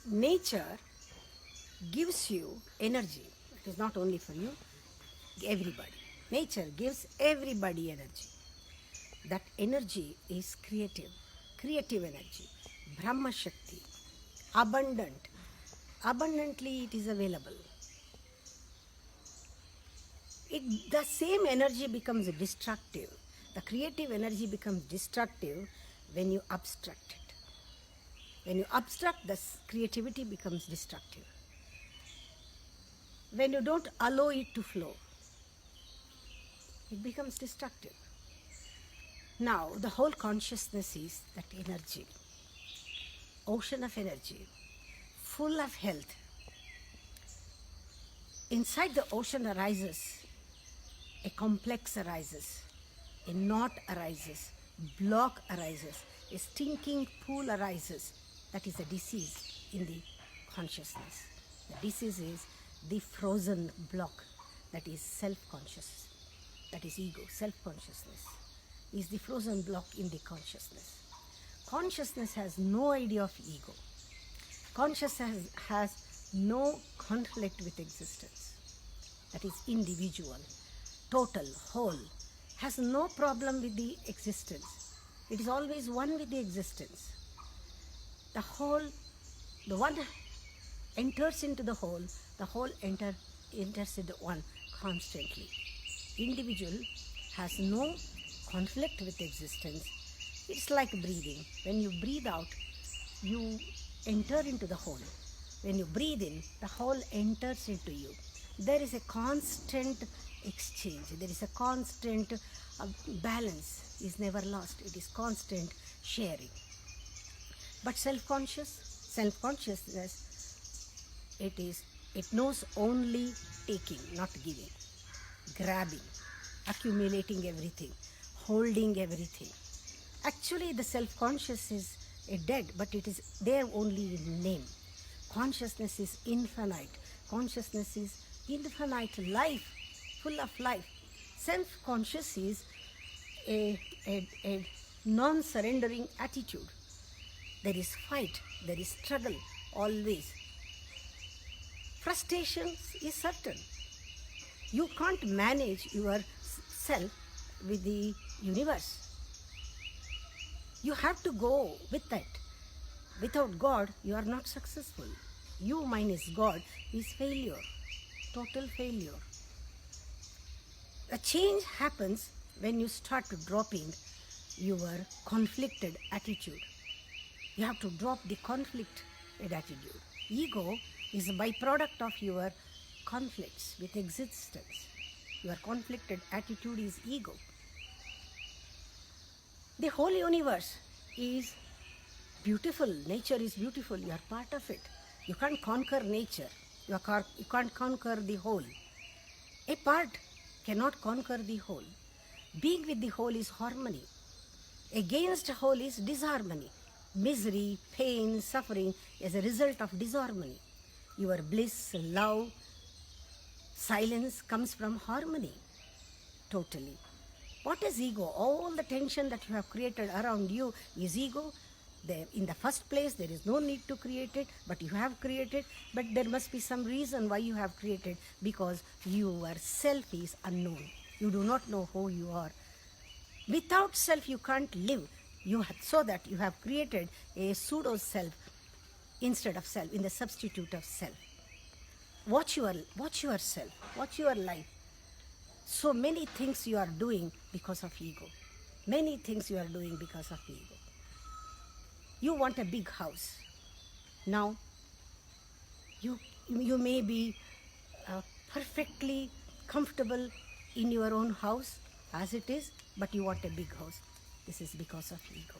nature gives you energy. It is not only for you, everybody. Nature gives everybody energy. That energy is creative energy, Brahma Shakti, abundant. Abundantly it is available. The same energy becomes destructive. The creative energy becomes destructive when you obstruct it. When you obstruct, the creativity becomes destructive. When you don't allow it to flow, it becomes destructive. Now, the whole consciousness is that energy, ocean of energy, full of health. Inside the ocean arises, a complex arises, a knot arises, block arises, a stinking pool arises. That is a disease in the consciousness. The disease is the frozen block, that is self-conscious, that is ego. Self-consciousness is the frozen block in the consciousness. Consciousness has no idea of ego. Consciousness has no conflict with existence. That is individual, total, whole, has no problem with the existence. It is always one with the existence. The whole, the one enters into the whole enters into one constantly. Individual has no conflict with existence. It's like breathing. When you breathe out, you enter into the whole. When you breathe in, the whole enters into you. There is a constant exchange. There is a constant balance is never lost. It is constant sharing. But self-consciousness, it knows only taking, not giving, grabbing, accumulating everything, holding everything. Actually, the self-conscious is dead, but it is there only in name. Consciousness is infinite. Consciousness is infinite life, full of life. Self-conscious is a non-surrendering attitude. There is fight, there is struggle, always. Frustration is certain. You can't manage yourself with the universe. You have to go with that. Without God, you are not successful. You minus God is failure, total failure. A change happens when you start dropping your conflicted attitude. You have to drop the conflicted attitude. Ego is a byproduct of your conflicts with existence. Your conflicted attitude is ego. The whole universe is beautiful. Nature is beautiful. You are part of it. You can't conquer nature. You can't conquer the whole. A part cannot conquer the whole. Being with the whole is harmony. Against whole is disharmony. Misery, pain, suffering is a result of disharmony. Your bliss, love, silence comes from harmony. Totally. What is ego? All the tension that you have created around you is ego. In the first place, there is no need to create it, but you have created. But there must be some reason why you have created, because your self is unknown. You do not know who you are. Without self, you can't live. So that you have created a pseudo self instead of self, in the substitute of self. Watch yourself. Watch your life. So many things you are doing because of ego. Many things you are doing because of ego. You want a big house. Now, you may be perfectly comfortable in your own house as it is, but you want a big house. This is because of ego.